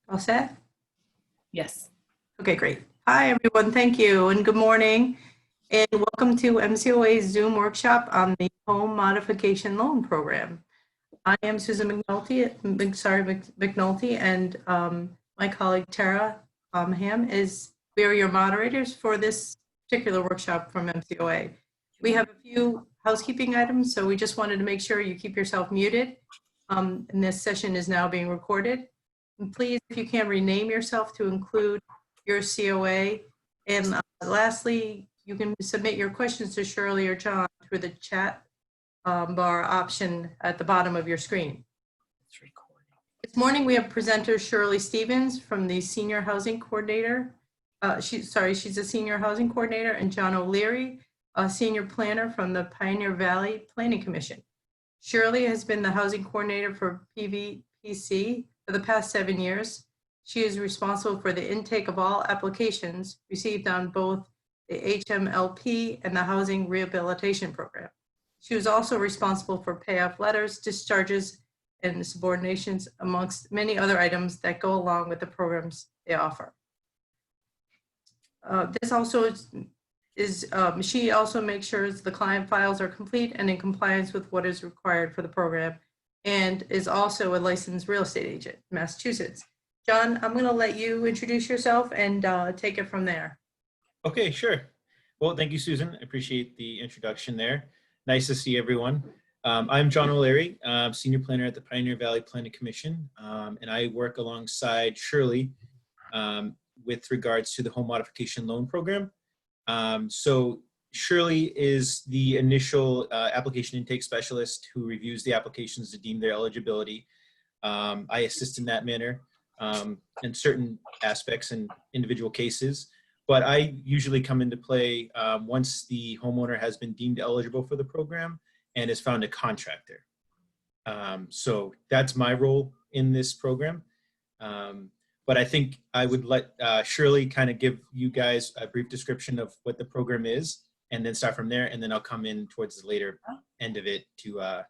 All set? Yes. Okay, great. Hi, everyone. Thank you, and good morning, and welcome to MCOA's Zoom workshop on the Home Modification Loan Program. I am Susan McNulty, and my colleague Tara Ham we are your moderators for this particular workshop from MCOA. We have a few housekeeping items, so we just wanted to make sure you keep yourself muted. And this session is now being recorded. And please, if you can, rename yourself to include your COA. And lastly, you can submit your questions to Shirley or John through the chat bar option at the bottom of your screen. It's recording. This morning we have presenter Shirley Stevens from the Senior Housing Coordinator. She's a Senior Housing Coordinator, and John O'Leary, a Senior Planner from the Pioneer Valley Planning Commission. Shirley has been the Housing Coordinator for PVPC for the past 7 years. She is responsible for the intake of all applications received on both the HMLP and the Housing Rehabilitation Program. She was also responsible for payoff letters, discharges, and subordinations, amongst many other items that go along with the programs they offer. This also she also makes sure the client files are complete and in compliance with what is required for the program, and is also a licensed real estate agent in Massachusetts. John, I'm going to let you introduce yourself and take it from there. Okay, sure. Well, thank you, Susan. I appreciate the introduction there. Nice to see everyone. I'm John O'Leary, Senior Planner at the Pioneer Valley Planning Commission, and I work alongside Shirley with regards to the Home Modification Loan Program. So Shirley is the initial application intake specialist who reviews the applications to deem their eligibility. I assist in that manner in certain aspects and individual cases, but I usually come into play once the homeowner has been deemed eligible for the program and has found a contractor. So that's my role in this program. But I think I would let Shirley kind of give you guys a brief description of what the program is, and then start from there, and then I'll come in towards the later end of it to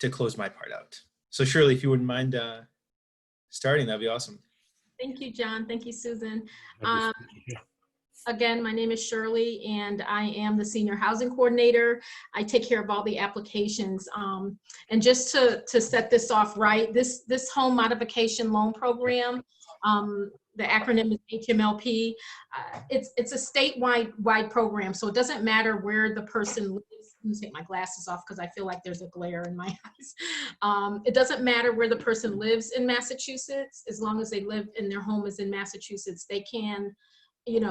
close my part out. So Shirley, if you wouldn't mind starting, that'd be awesome. Thank you, John. Thank you, Susan. Again, my name is Shirley, and I am the Senior Housing Coordinator. I take care of all the applications. And just to set this off right, this Home Modification Loan Program, the acronym is HMLP. It's a statewide program, so it doesn't matter where the person lives. Let me take my glasses off because I feel like there's a glare in my eyes. It doesn't matter where the person lives in Massachusetts, as long as they live in their home is in Massachusetts, they can,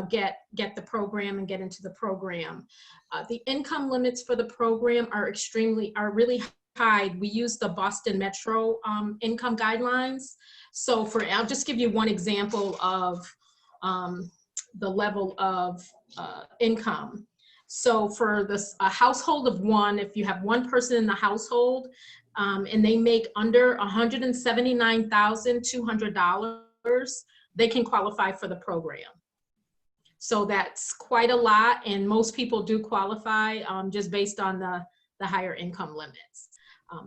get the program and get into the program. The income limits for the program are really high. We use the Boston Metro income guidelines. So I'll just give you one example of the level of income. So for a household of one, if you have one person in the household and they make under $179,200, they can qualify for the program. So that's quite a lot, and most people do qualify just based on the higher income limits.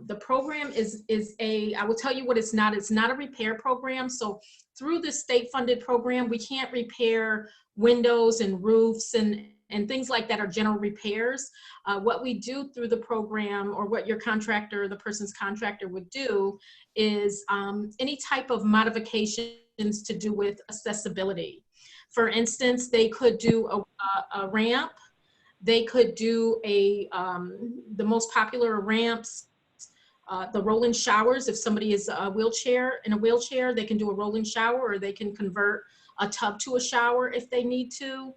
The program is I will tell you what it's not. It's not a repair program. So through the state-funded program, we can't repair windows and roofs and things like that are general repairs. What we do through the program, or what your contractor, the person's contractor would do, is any type of modifications to do with accessibility. For instance, they could do a ramp. They could do the most popular ramps, the rolling showers. If somebody is in a wheelchair, they can do a rolling shower, or they can convert a tub to a shower if they need to.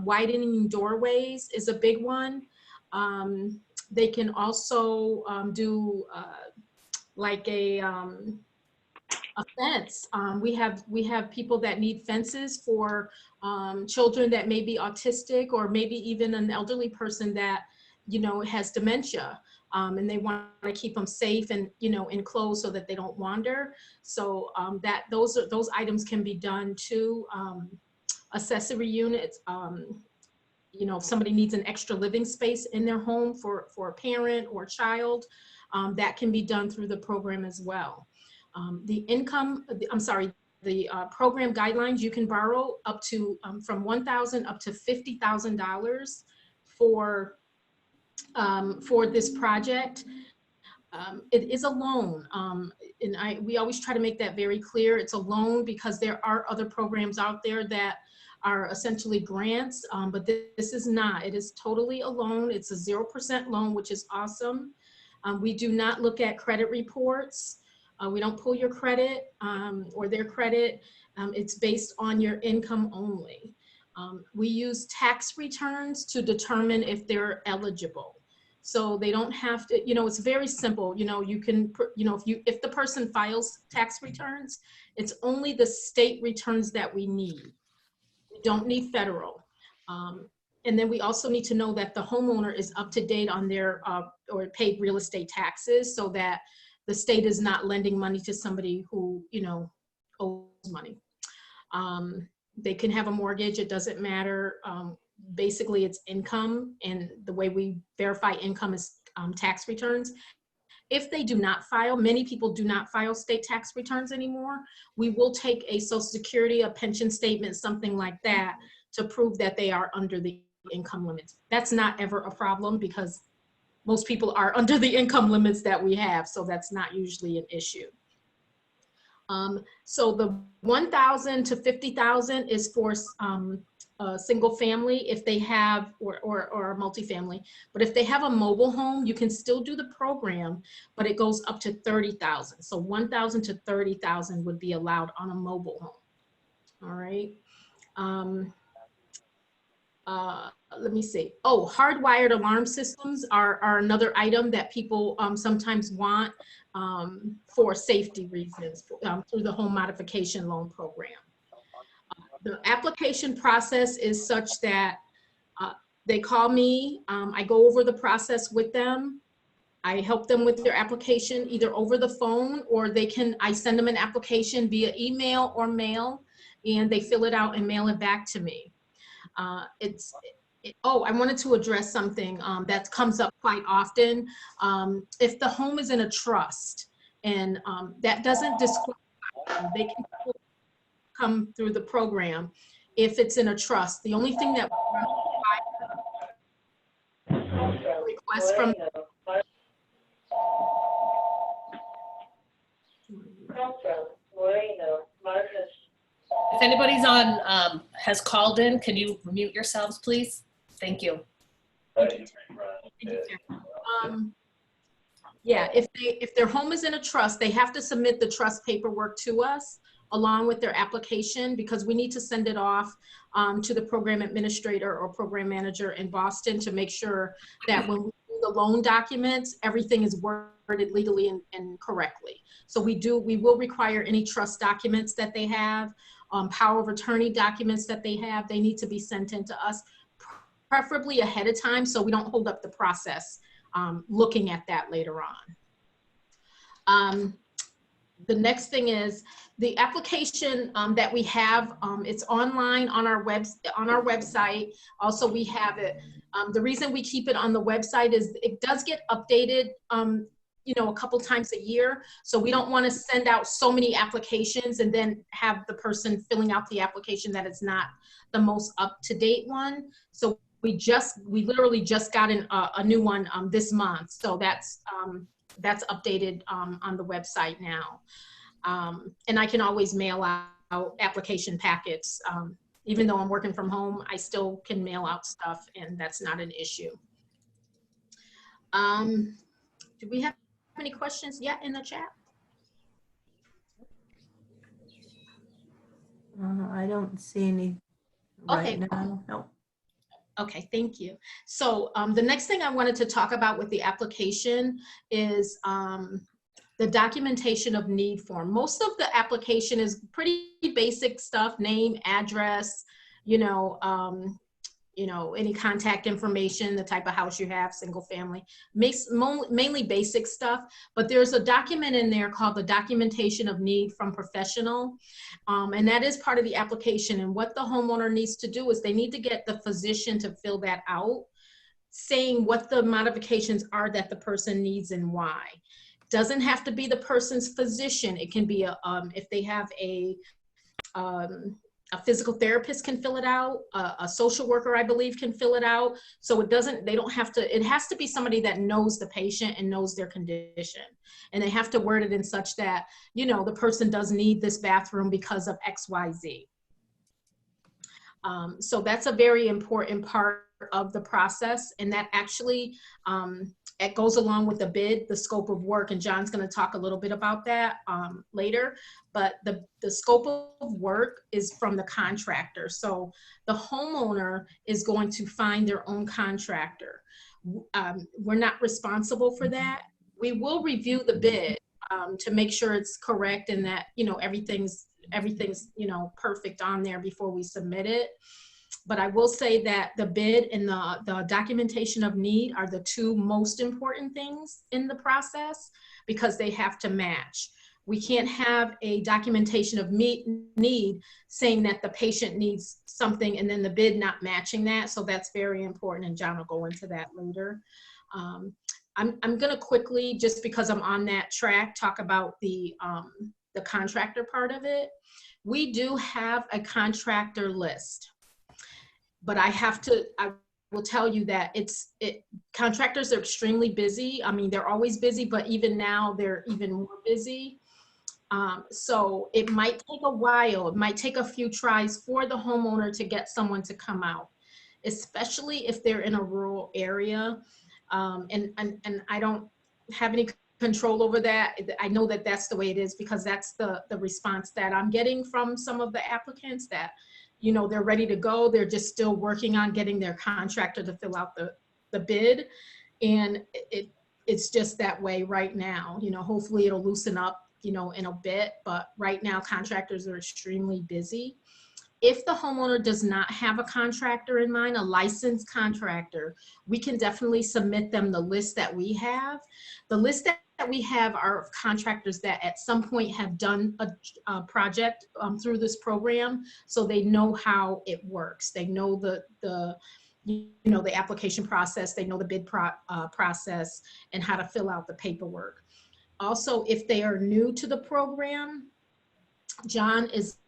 Widening doorways is a big one. They can also do like a fence. We have people that need fences for children that may be autistic, or maybe even an elderly person that has dementia, and they want to keep them safe and enclosed so that they don't wander. So those items can be done too. Accessory units. If somebody needs an extra living space in their home for a parent or a child, that can be done through the program as well. The program guidelines, you can borrow up to from $1,000 up to $50,000 for this project. It is a loan, and we always try to make that very clear. It's a loan because there are other programs out there that are essentially grants, but this is not. It is totally a loan. It's a 0% loan, which is awesome. We do not look at credit reports. We don't pull your credit or their credit. It's based on your income only. We use tax returns to determine if they're eligible. So they don't have to, it's very simple. You can, if the person files tax returns, it's only the state returns that we need. We don't need federal. And then we also need to know that the homeowner is up to date on their or paid real estate taxes, so that the state is not lending money to somebody who, owes money. They can have a mortgage, it doesn't matter. Basically it's income, and the way we verify income is tax returns. If they do not file, many people do not file state tax returns anymore, we will take a Social Security, a pension statement, something like that, to prove that they are under the income limits. That's not ever a problem because most people are under the income limits that we have, so that's not usually an issue. So the 1,000 to 50,000 is for a single family if they have, or a multifamily. But if they have a mobile home, you can still do the program, but it goes up to 30,000. So 1,000 to 30,000 would be allowed on a mobile home. All right. Let me see. Oh, hardwired alarm systems are another item that people sometimes want for safety reasons through the home modification loan program. The application process is such that they call me, I go over the process with them. I help them with their application either over the phone, or I send them an application via email or mail, and they fill it out and mail it back to me. I wanted to address something that comes up quite often. If the home is in a trust, and that doesn't disqualify them, they can come through the program if it's in a trust. The only thing that request from if anybody's on has called in, can you mute yourselves, please? Thank you. Yeah, if their home is in a trust, they have to submit the trust paperwork to us along with their application, because we need to send it off to the program administrator or program manager in Boston to make sure that when we do the loan documents, everything is worded legally and correctly. So we will require any trust documents that they have, power of attorney documents that they have, they need to be sent in to us, preferably ahead of time, so we don't hold up the process looking at that later on. The next thing is the application that we have. It's online on our website. Also, we have it. The reason we keep it on the website is it does get updated, a couple times a year. So we don't want to send out so many applications and then have the person filling out the application that is not the most up-to-date one. So we literally just got a new one this month. So that's updated on the website now. And I can always mail out application packets. Even though I'm working from home, I still can mail out stuff, and that's not an issue. Do we have any questions yet in the chat? I don't see any right now. No. Okay, thank you. So the next thing I wanted to talk about with the application is the documentation of need form. Most of the application is pretty basic stuff: name, address, any contact information, the type of house you have, single family, mainly basic stuff. But there's a document in there called the documentation of need from professional. And that is part of the application. And what the homeowner needs to do is they need to get the physician to fill that out, saying what the modifications are that the person needs and why. Doesn't have to be the person's physician. It can be if they have a physical therapist can fill it out, a social worker, I believe, can fill it out. So they don't have to, it has to be somebody that knows the patient and knows their condition. And they have to word it in such that, the person does need this bathroom because of X, Y, Z. So that's a very important part of the process. And that actually, it goes along with the bid, the scope of work, and John's going to talk a little bit about that later. But the scope of work is from the contractor. So the homeowner is going to find their own contractor. We're not responsible for that. We will review the bid to make sure it's correct and that everything's perfect on there before we submit it. But I will say that the bid and the documentation of need are the two most important things in the process because they have to match. We can't have a documentation of need saying that the patient needs something and then the bid not matching that. So that's very important, and John will go into that later. I'm going to quickly, just because I'm on that track, talk about the contractor part of it. We do have a contractor list. But I will tell you that contractors are extremely busy. I mean, they're always busy, but even now they're even more busy. So it might take a while. It might take a few tries for the homeowner to get someone to come out, especially if they're in a rural area. And I don't have any control over that. I know that that's the way it is because that's the response that I'm getting from some of the applicants that they're ready to go. They're just still working on getting their contractor to fill out the bid. And it's just that way right now. Hopefully it'll loosen up, in a bit, but right now contractors are extremely busy. If the homeowner does not have a contractor in mind, a licensed contractor, we can definitely submit them the list that we have. The list that we have are contractors that at some point have done a project through this program, so they know how it works. They know the application process, they know the bid process and how to fill out the paperwork. Also, if they are new to the program, John is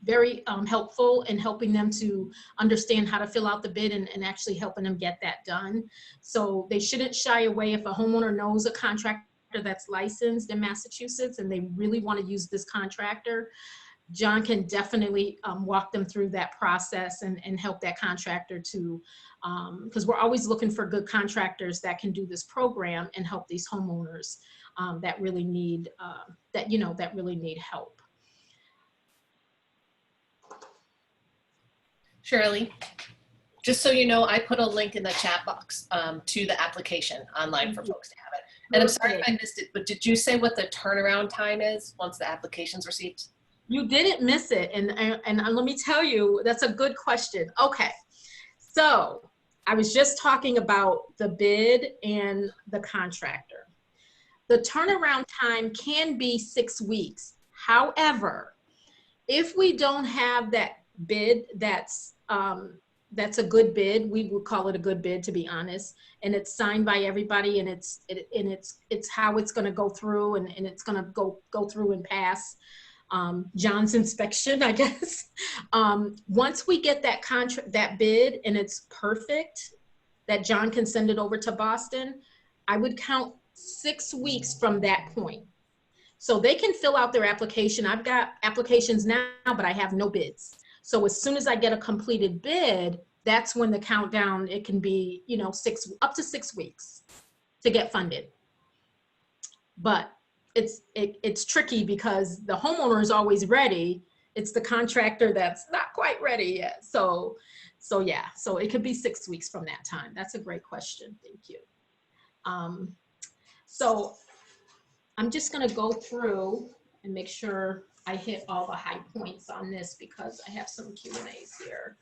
very helpful in helping them to understand how to fill out the bid and actually helping them get that done. So they shouldn't shy away if a homeowner knows a contractor that's licensed in Massachusetts and they really want to use this contractor. John can definitely walk them through that process and help that contractor to, because we're always looking for good contractors that can do this program and help these homeowners that really need that really need help. Shirley, just so you know, I put a link in the chat box to the application online for folks to have it. And I'm sorry if I missed it, but did you say what the turnaround time is once the application's received? You didn't miss it. And let me tell you, that's a good question. Okay. So I was just talking about the bid and the contractor. The turnaround time can be 6 weeks. However, if we don't have that bid that's a good bid, we would call it a good bid, to be honest, and it's signed by everybody, and it's how it's going to go through, and it's going to go through and pass John's inspection, I guess. Once we get that bid and it's perfect, that John can send it over to Boston, I would count 6 weeks from that point. So they can fill out their application. I've got applications now, but I have no bids. So as soon as I get a completed bid, that's when the countdown, it can be, up to 6 weeks to get funded. But it's tricky because the homeowner is always ready. It's the contractor that's not quite ready yet. So yeah, so it could be 6 weeks from that time. That's a great question. Thank you. So I'm just going to go through and make sure I hit all the high points on this because I have some Q&As here.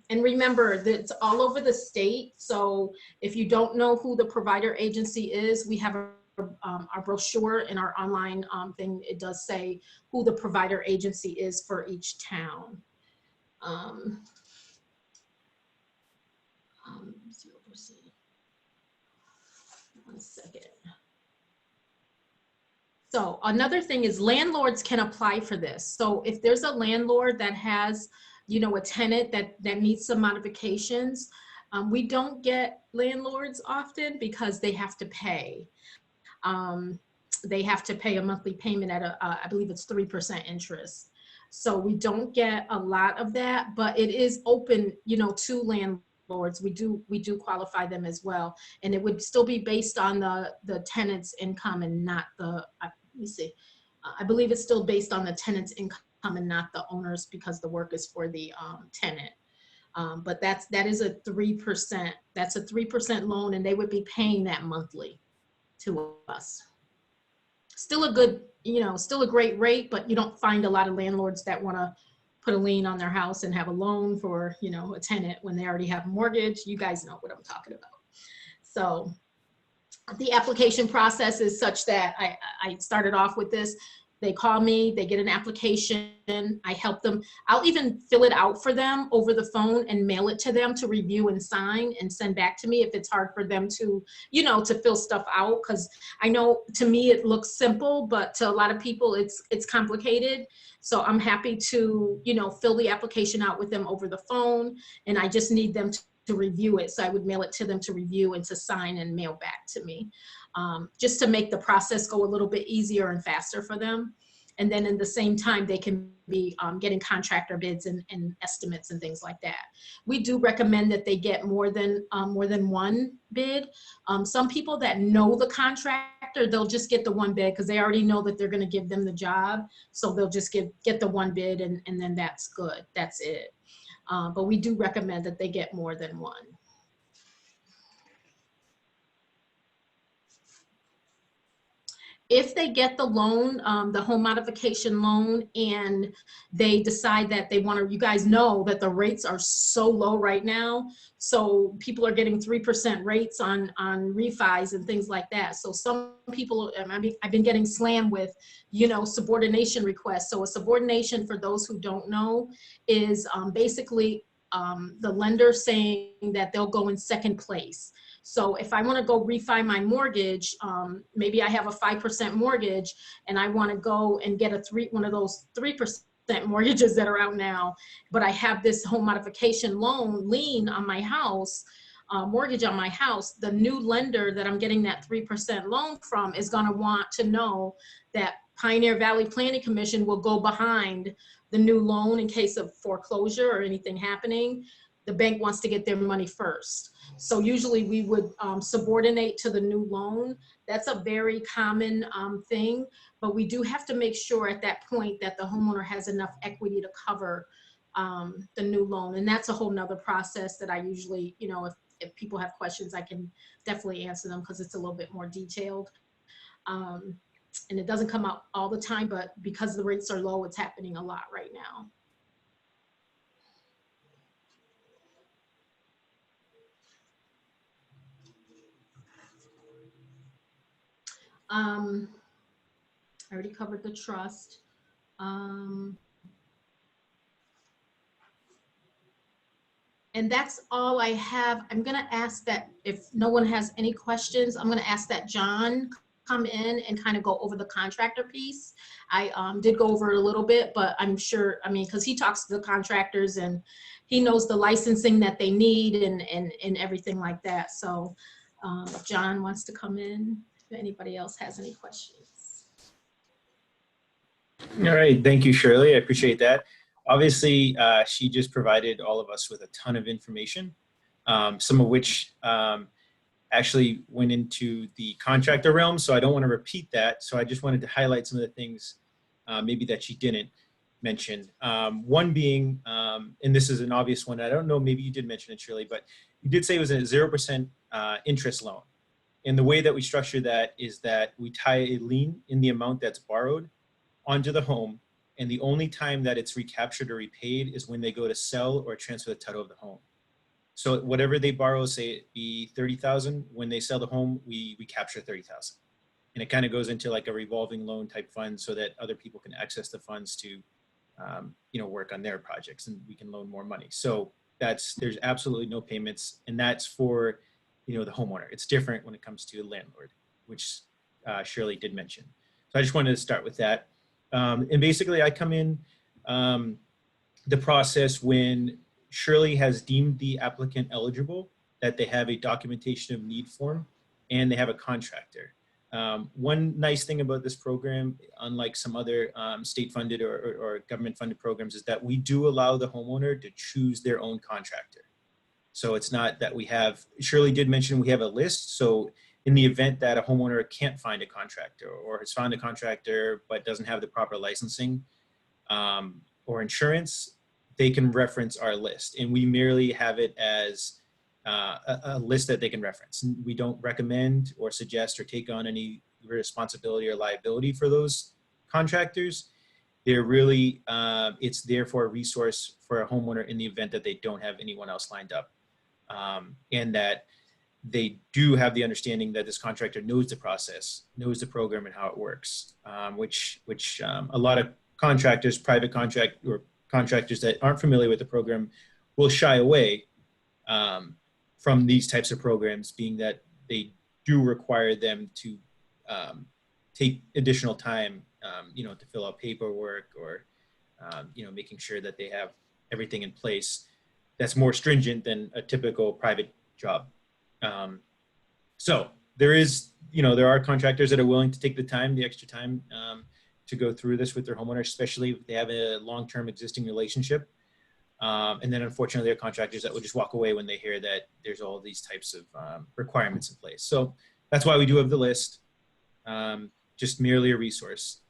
And remember that it's all over the state. So if you don't know who the provider agency is, we have our brochure and our online thing. It does say who the provider agency is for each town. 0%. One second. So another thing is landlords can apply for this. So if there's a landlord that has, you know, a tenant that needs some modifications, we don't get landlords often because they have to pay. They have to pay a monthly payment at I believe it's 3% interest. So we don't get a lot of that, but it is open, you know, to landlords. We do qualify them as well, and it would still be based on the tenant's income and not the. Let me see. I believe it's still based on the tenant's income and not the owner's, because the work is for the tenant. But that is a 3%. That's a 3% loan, and they would be paying that monthly to us. Still a good, you know, still a great rate, but you don't find a lot of landlords that want to put a lien on their house and have a loan for, you know, a tenant when they already have a mortgage. You guys know what I'm talking about. So the application process is such that I started off with this. They call me, they get an application, I help them. I'll even fill it out for them over the phone and mail it to them to review and sign and send back to me if it's hard for them to, you know, to fill stuff out. Because I know to me it looks simple, but to a lot of people it's complicated. So I'm happy to, you know, fill the application out with them over the phone, and I just need them to review it. So I would mail it to them to review and to sign and mail back to me, just to make the process go a little bit easier and faster for them. And then in the same time, they can be getting contractor bids and estimates and things like that. We do recommend that they get more than one bid. Some people that know the contractor, they'll just get the one bid because they already know that they're going to give them the job. So they'll just get the one bid, and then that's good. That's it. But we do recommend that they get more than one. If they get the loan, the home modification loan, and they decide that they want to, you guys know that the rates are so low right now. So people are getting 3% rates on refis and things like that. So some people, I mean, I've been getting slammed with, you know, subordination requests. So a subordination, for those who don't know, is basically the lender saying that they'll go in second place. So if I want to go refi my mortgage, maybe I have a 5% mortgage and I want to go and get one of those 3% mortgages that are out now, but I have this home modification loan lien on my house, mortgage on my house. The new lender that I'm getting that 3% loan from is going to want to know that Pioneer Valley Planning Commission will go behind the new loan in case of foreclosure or anything happening. The bank wants to get their money first. So usually we would subordinate to the new loan. That's a very common thing, but we do have to make sure at that point that the homeowner has enough equity to cover the new loan. And that's a whole nother process that I usually, you know, if people have questions, I can definitely answer them because it's a little bit more detailed. And it doesn't come up all the time, but because the rates are low, it's happening a lot right now. I already covered the trust. And that's all I have. I'm gonna ask that if no one has any questions, I'm gonna ask that John come in and kind of go over the contractor piece. I did go over it a little bit, but I'm sure, I mean, because he talks to the contractors and he knows the licensing that they need and everything like that. So John wants to come in. If anybody else has any questions. All right, thank you, Shirley. I appreciate that. Obviously, she just provided all of us with a ton of information, some of which actually went into the contractor realm, so I don't want to repeat that. So I just wanted to highlight some of the things maybe that she didn't mention. One being, and this is an obvious one, I don't know, maybe you did mention it, Shirley, but you did say it was a 0% interest loan. And the way that we structure that is that we tie a lien in the amount that's borrowed onto the home, and the only time that it's recaptured or repaid is when they go to sell or transfer the title of the home. So whatever they borrow, say it be 30,000, when they sell the home, we capture 30,000. And it kind of goes into like a revolving loan type fund so that other people can access the funds to, you know, work on their projects and we can loan more money. So there's absolutely no payments, and that's for, you know, the homeowner. It's different when it comes to a landlord, which Shirley did mention. So I just wanted to start with that. And basically I come in the process when Shirley has deemed the applicant eligible, that they have a documentation of need form, and they have a contractor. One nice thing about this program, unlike some other state-funded or government-funded programs, is that we do allow the homeowner to choose their own contractor. So it's not that we have, Shirley did mention we have a list. So in the event that a homeowner can't find a contractor or has found a contractor but doesn't have the proper licensing or insurance, they can reference our list. And we merely have it as a list that they can reference. We don't recommend or suggest or take on any responsibility or liability for those contractors. They're really, it's there for a resource for a homeowner in the event that they don't have anyone else lined up. And that they do have the understanding that this contractor knows the process, knows the program and how it works, which a lot of contractors, private contractors that aren't familiar with the program will shy away from these types of programs, being that they do require them to take additional time, to fill out paperwork or, making sure that they have everything in place that's more stringent than a typical private job. So there are contractors that are willing to take the extra time to go through this with their homeowner, especially if they have a long-term existing relationship. And then unfortunately, there are contractors that will just walk away when they hear that there's all these types of requirements in place. So that's why we do have the list, just merely a resource.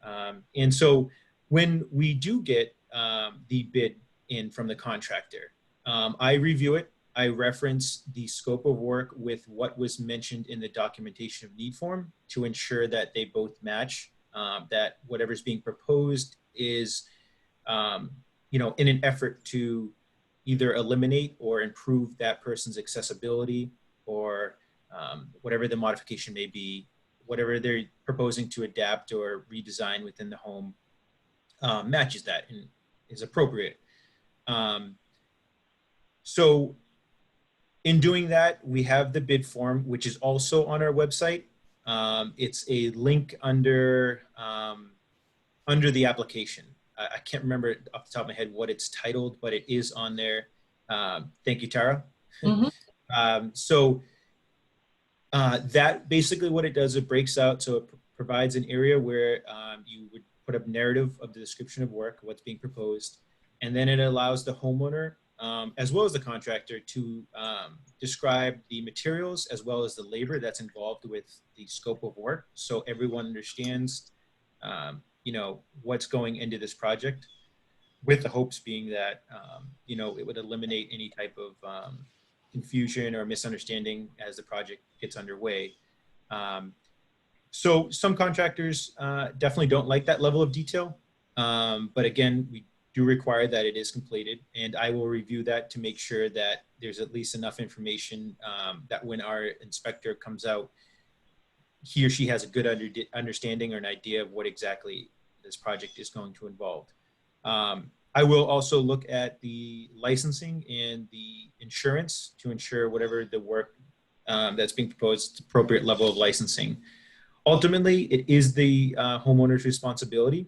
And so when we do get the bid in from the contractor, I review it. I reference the scope of work with what was mentioned in the documentation of need form to ensure that they both match, that whatever's being proposed is, in an effort to either eliminate or improve that person's accessibility or whatever the modification may be, whatever they're proposing to adapt or redesign within the home matches that and is appropriate. So in doing that, we have the bid form, which is also on our website. It's a link under the application. I can't remember off the top of my head what it's titled, but it is on there. Thank you, Tara. Mm-hmm. So that basically what it does, it breaks out. So it provides an area where you would put a narrative of the description of work, what's being proposed, and then it allows the homeowner as well as the contractor to describe the materials as well as the labor that's involved with the scope of work. So everyone understands, what's going into this project, with the hopes being that, it would eliminate any type of confusion or misunderstanding as the project gets underway. So some contractors definitely don't like that level of detail. But again, we do require that it is completed, and I will review that to make sure that there's at least enough information that when our inspector comes out, he or she has a good understanding or an idea of what exactly this project is going to involve. I will also look at the licensing and the insurance to ensure whatever the work that's being proposed, appropriate level of licensing. Ultimately, it is the homeowner's responsibility.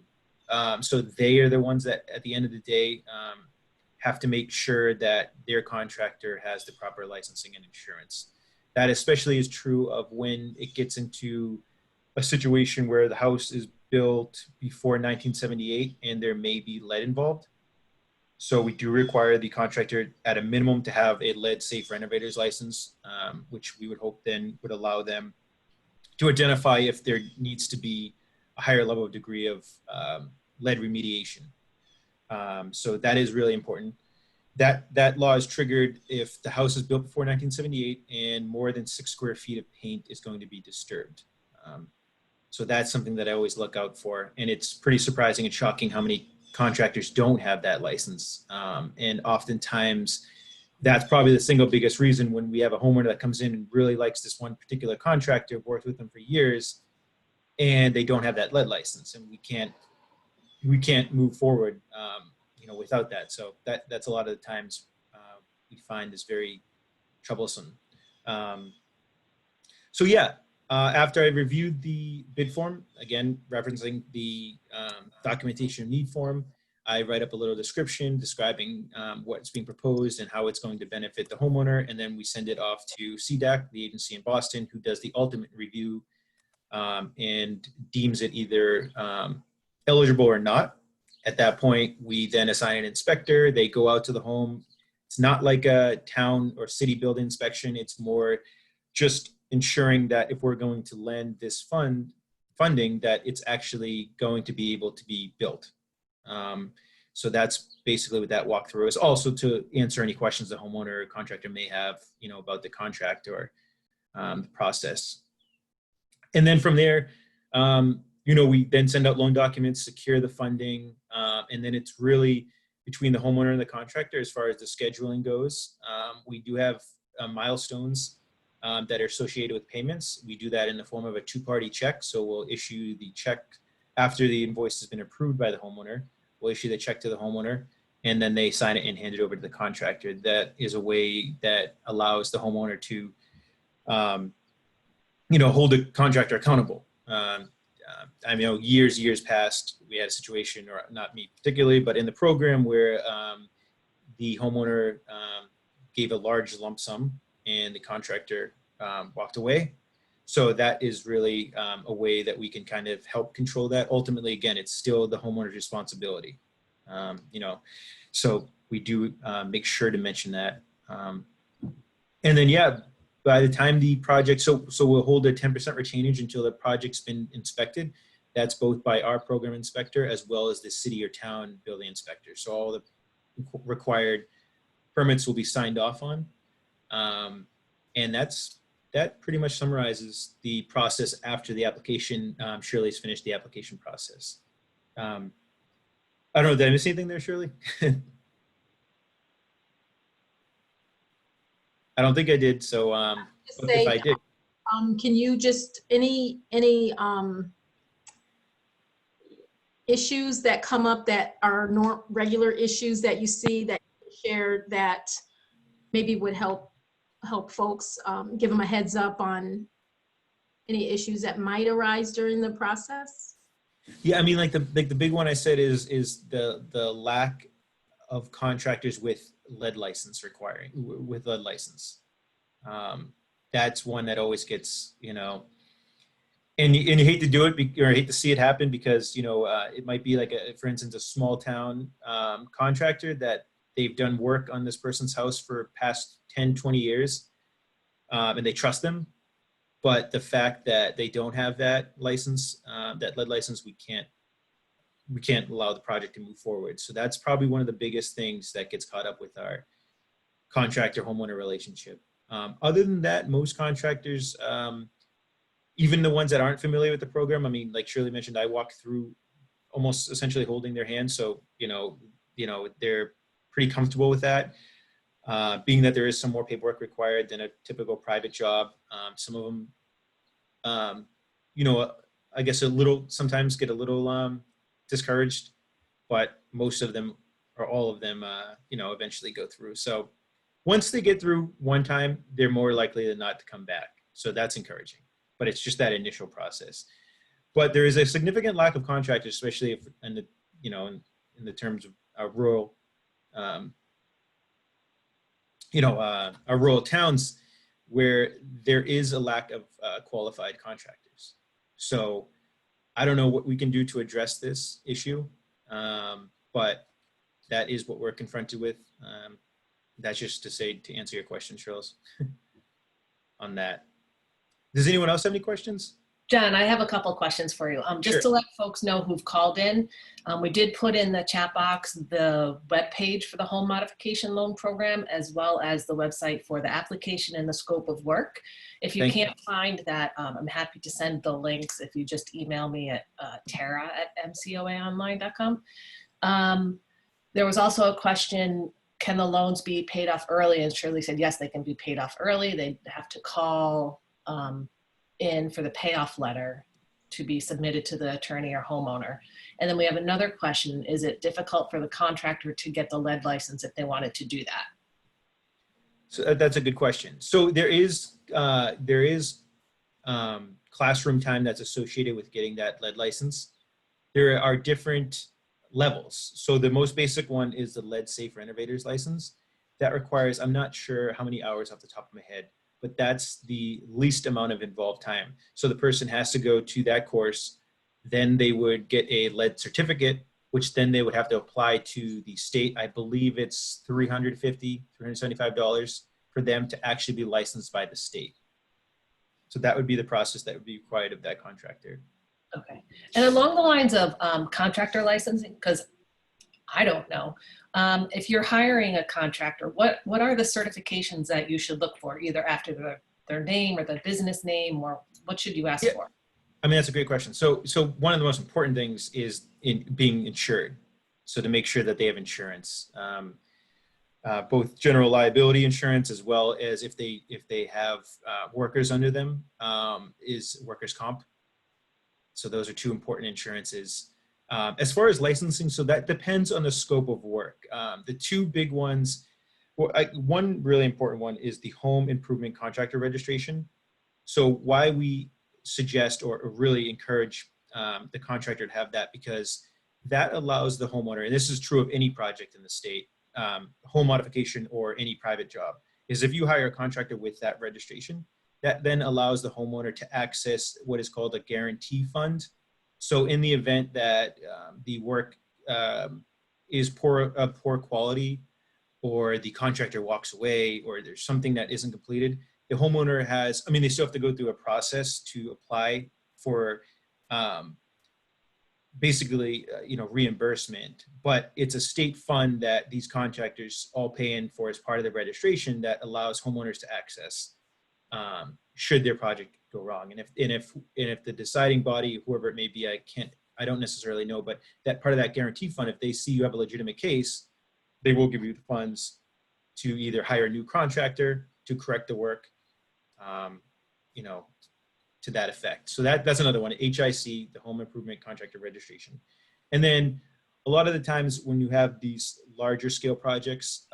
So they are the ones that at the end of the day have to make sure that their contractor has the proper licensing and insurance. That especially is true of when it gets into a situation where the house is built before 1978 and there may be lead involved. So we do require the contractor at a minimum to have a lead safe renovator's license, which we would hope then would allow them to identify if there needs to be a higher level of degree of lead remediation. So that is really important. That law is triggered if the house is built before 1978 and more than 6 square feet of paint is going to be disturbed. So that's something that I always look out for. And it's pretty surprising and shocking how many contractors don't have that license. And oftentimes that's probably the single biggest reason when we have a homeowner that comes in and really likes this one particular contractor, worked with them for years, and they don't have that lead license, and we can't move forward, without that. So that's a lot of the times we find is very troublesome. So yeah, After I reviewed the bid form, again, referencing the documentation need form, I write up a little description describing what's being proposed and how it's going to benefit the homeowner. And then we send it off to CDAC, the agency in Boston, who does the ultimate review and deems it either eligible or not. At that point, we then assign an inspector. They go out to the home. It's not like a town or city building inspection. It's more just ensuring that if we're going to lend this funding, that it's actually going to be able to be built. So that's basically what that walkthrough is. Also to answer any questions the homeowner or contractor may have, about the contract or the process. And then from there, we then send out loan documents, secure the funding, and then it's really between the homeowner and the contractor as far as the scheduling goes. We do have milestones that are associated with payments. We do that in the form of a two-party check. So we'll issue the check after the invoice has been approved by the homeowner. We'll issue the check to the homeowner, and then they sign it and hand it over to the contractor. That is a way that allows the homeowner to, hold the contractor accountable. I know years past, we had a situation, or not me particularly, but in the program where the homeowner gave a large lump sum and the contractor walked away. So that is really a way that we can kind of help control that. Ultimately, again, it's still the homeowner's responsibility. So we do make sure to mention that. And then, by the time the project, so we'll hold a 10% retainage until the project's been inspected. That's both by our program inspector as well as the city or town building inspector. So all the required permits will be signed off on. And that pretty much summarizes the process after the application. Shirley's finished the application process. I don't know, did I miss anything there, Shirley? I don't think I did. So if I did. Can you just, any issues that come up that are regular issues that you see that you share that maybe would help folks, give them a heads up on any issues that might arise during the process? Yeah, I mean, like the big one I said is the lack of contractors with lead license with lead license. That's one that always gets, and you hate to do it or hate to see it happen because, it might be like for instance, a small town contractor that they've done work on this person's house for past 10, 20 years, and they trust them. But the fact that they don't have that license, that lead license, we can't allow the project to move forward. So that's probably one of the biggest things that gets caught up with our contractor homeowner relationship. Other than that, most contractors, even the ones that aren't familiar with the program, I mean, like Shirley mentioned, I walk through almost essentially holding their hand. So, they're pretty comfortable with that. Being that there is some more paperwork required than a typical private job. Some of them, I guess sometimes get a little discouraged, but most of them or all of them, eventually go through. So once they get through one time, they're more likely than not to come back. So that's encouraging, but it's just that initial process. But there is a significant lack of contractors, especially if in the terms of our rural, our rural towns where there is a lack of qualified contractors. So I don't know what we can do to address this issue, but that is what we're confronted with. That's just to answer your question, Charles, on that. Does anyone else have any questions? John, I have a couple questions for you. Just Sure. to let folks know who've called in, we did put in the chat box the webpage for the home modification loan program, as well as the website for the application and the scope of work. If you Thank can't find that, I'm happy to send the links if you just email me at tara@mcoaonline.com. There was also a question, can the loans be paid off early? And Shirley said, yes, they can be paid off early. They have to call in for the payoff letter to be submitted to the attorney or homeowner. And then we have another question. Is it difficult for the contractor to get the lead license if they wanted to do that? So that's a good question. So there is classroom time that's associated with getting that lead license. There are different levels. So the most basic one is the lead safe renovators license. That requires, I'm not sure how many hours off the top of my head, but that's the least amount of involved time. So the person has to go to that course, then they would get a lead certificate, which then they would have to apply to the state. I believe it's $350, $375 for them to actually be licensed by the state. So that would be the process that would be required of that contractor. Okay. And along the lines of contractor licensing, because I don't know, if you're hiring a contractor, what are the certifications that you should look for, either after their name or the business name, or what should you ask for? I mean, that's a great question. So one of the most important things is in being insured. So to make sure that they have insurance, both general liability insurance as well as if they have workers under them, is workers' comp. So those are two important insurances. As far as licensing, so that depends on the scope of work. The two big ones, one really important one is the home improvement contractor registration. So why we suggest or really encourage the contractor to have that, because that allows the homeowner, and this is true of any project in the state, home modification or any private job, is if you hire a contractor with that registration, that then allows the homeowner to access what is called a guarantee fund. So in the event that the work is of poor quality, or the contractor walks away, or there's something that isn't completed, the homeowner has, I mean, they still have to go through a process to apply for basically, reimbursement, but it's a state fund that these contractors all pay in for as part of the registration that allows homeowners to access should their project go wrong. And if the deciding body, whoever it may be, I don't necessarily know, but that part of that guarantee fund, if they see you have a legitimate case, they will give you the funds to either hire a new contractor to correct the work, to that effect. So that's another one, HIC, the Home Improvement Contractor Registration. And then a lot of the times when you have these larger scale projects,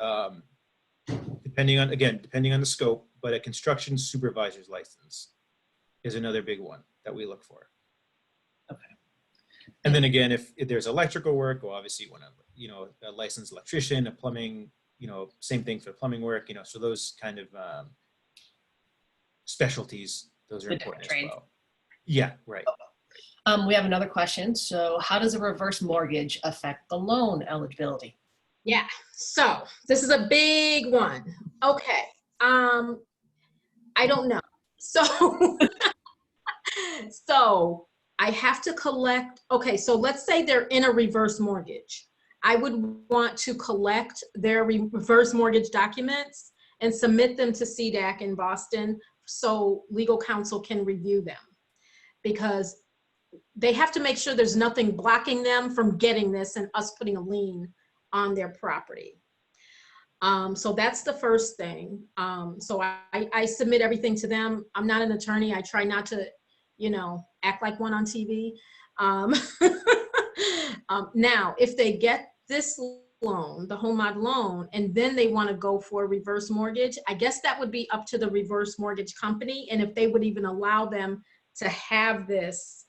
depending on the scope, but a construction supervisor's license is another big one that we look for. Okay. And then again, if there's electrical work, well, obviously you want to, a licensed electrician, a plumbing, same thing for plumbing work, so those kind of specialties, those are important as well. Yeah, right. We have another question. So how does a reverse mortgage affect the loan eligibility? Yeah, so this is a big one. Okay, I don't know. So, so I have to collect, okay, so let's say they're in a reverse mortgage. I would want to collect their reverse mortgage documents and submit them to CDAC in Boston so legal counsel can review them, because they have to make sure there's nothing blocking them from getting this and us putting a lien on their property. So that's the first thing. So I submit everything to them. I'm not an attorney. I try not to, act like one on TV. Now, if they get this loan, the home mod loan, and then they want to go for a reverse mortgage, I guess that would be up to the reverse mortgage company, and if they would even allow them to have this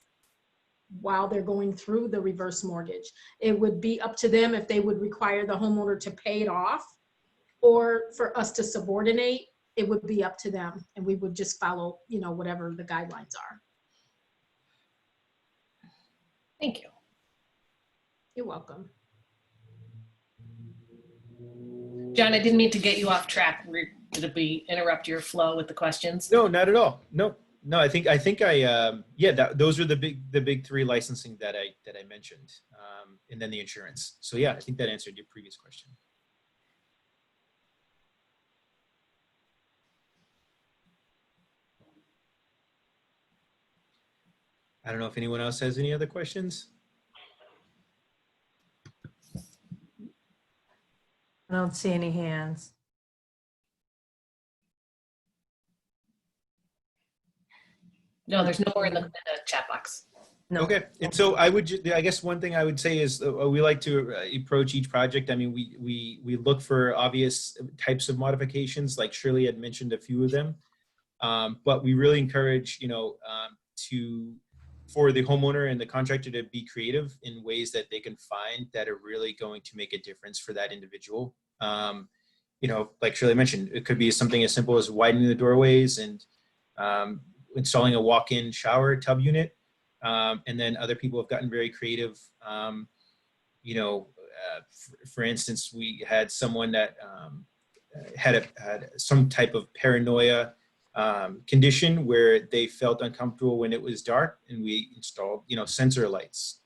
while they're going through the reverse mortgage. It would be up to them if they would require the homeowner to pay it off, or for us to subordinate. It would be up to them, and we would just follow, whatever the guidelines are. Thank you. You're welcome. John, I didn't mean to get you off track. Did we interrupt your flow with the questions? No, not at all. No, I think those are the big three licensing that I mentioned, and then the insurance. So yeah, I think that answered your previous question. I don't know if anyone else has any other questions. I don't see any hands. No, there's no more in the chat box. No. Okay, and so I guess one thing I would say is we like to approach each project. I mean, we look for obvious types of modifications, like Shirley had mentioned a few of them. But we really encourage, for the homeowner and the contractor to be creative in ways that they can find that are really going to make a difference for that individual. Like Shirley mentioned, it could be something as simple as widening the doorways and installing a walk-in shower tub unit. And then other people have gotten very creative. For instance, we had someone that had some type of paranoia condition where they felt uncomfortable when it was dark, and we installed, sensor lights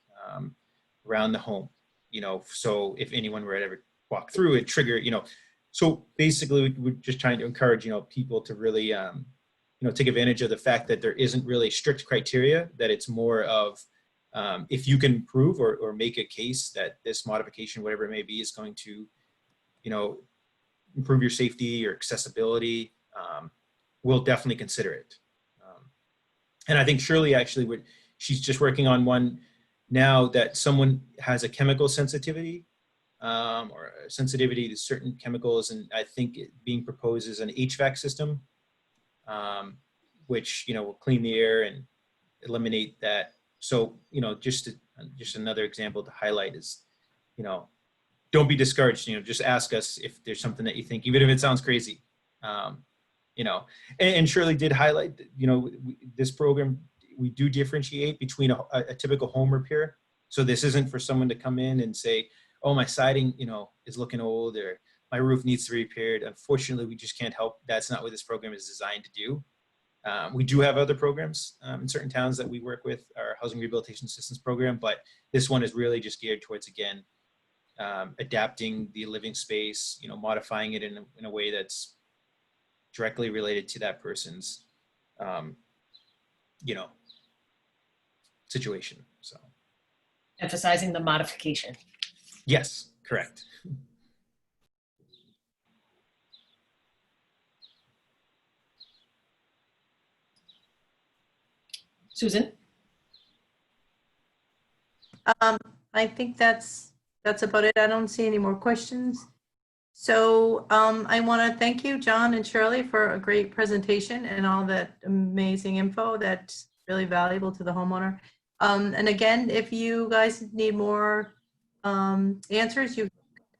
around the home, so if anyone were to ever walk through it, trigger, so basically we're just trying to encourage, people to really, take advantage of the fact that there isn't really strict criteria, that it's more of, if you can prove or make a case that this modification, whatever it may be, is going to, improve your safety or accessibility, we'll definitely consider it. And I think Shirley actually she's just working on one now that someone has a chemical sensitivity or a sensitivity to certain chemicals. And I think it being proposed is an HVAC system, which, will clean the air and eliminate that. So, just another example to highlight is, don't be discouraged, just ask us if there's something that you think, even if it sounds crazy. And Shirley did highlight, this program, we do differentiate between a typical home repair. So this isn't for someone to come in and say, oh, my siding, is looking old, or my roof needs to be repaired. Unfortunately, we just can't help. That's not what this program is designed to do. We do have other programs in certain towns that we work with, our housing rehabilitation assistance program, but this one is really just geared towards, again, adapting the living space, modifying it in a way that's directly related to that person's, situation. So, Emphasizing the modification. yes, correct. Susan? I think that's about it. I don't see any more questions. So I want to thank you, John and Shirley, for a great presentation and all that amazing info that's really valuable to the homeowner. And again, if you guys need more answers, you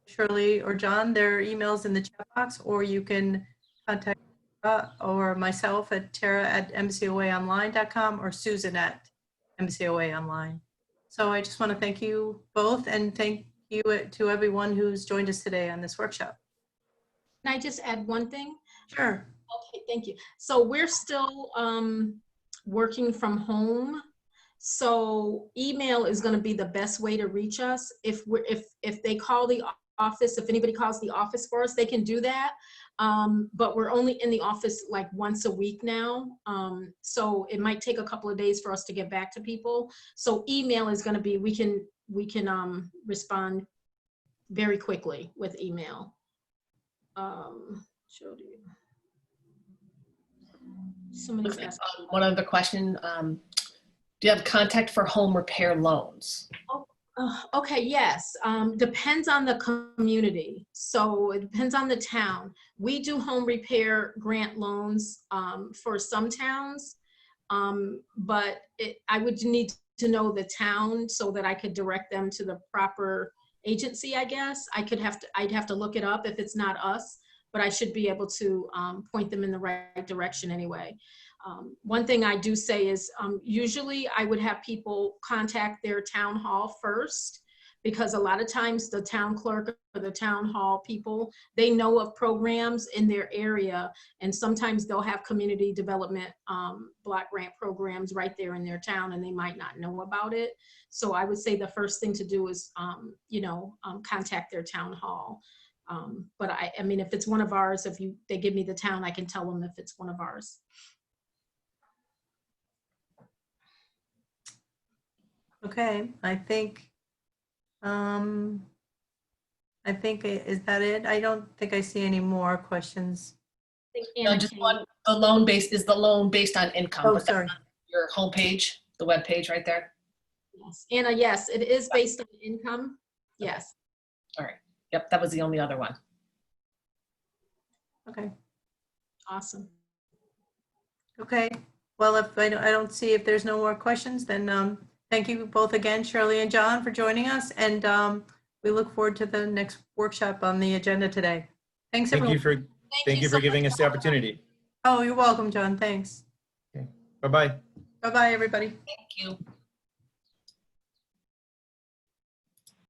Shirley or John, their emails in the chat box, or you can contact or myself at tara@mcoaonline.com or Susan at mcoaonline. So I just want to thank you both, and thank you to everyone who's joined us today on this workshop. Can I just add one thing? Sure. Okay, thank you. So we're still working from home. So email is going to be the best way to reach us. If they call the office, if anybody calls the office for us, they can do that. But we're only in the office like once a week now. So it might take a couple of days for us to get back to people. So email is going to be, we can respond very quickly with email. Showed you. Somebody's asked. One other question. Do you have contact for home repair loans? Okay, yes. Depends on the community. So it depends on the town. We do home repair grant loans for some towns, but I would need to know the town so that I could direct them to the proper agency, I guess. I'd have to look it up if it's not us, but I should be able to point them in the right direction anyway. One thing I do say is usually I would have people contact their town hall first, because a lot of times the town clerk or the town hall people, they know of programs in their area, and sometimes they'll have community development block grant programs right there in their town, and they might not know about it. So I would say the first thing to do is contact their town hall. But I mean, if it's one of ours, if they give me the town, I can tell them if it's one of ours. Okay, I think is that it? I don't think I see any more questions. Just one. The loan based on income. Oh, but that's sorry. on your homepage, the web page right there. Yes, Anna, yes, it is based on income. Yes. All right. Yep, that was the only other one. Okay. Awesome. Okay, well, if I don't see if there's no more questions, then thank you both again, Shirley and John, for joining us. And we look forward to the next workshop on the agenda today. Thanks, Thank everyone. you for so giving much. us the opportunity. Oh, you're welcome, John. Thanks. Bye-bye. Bye-bye, everybody. Thank you.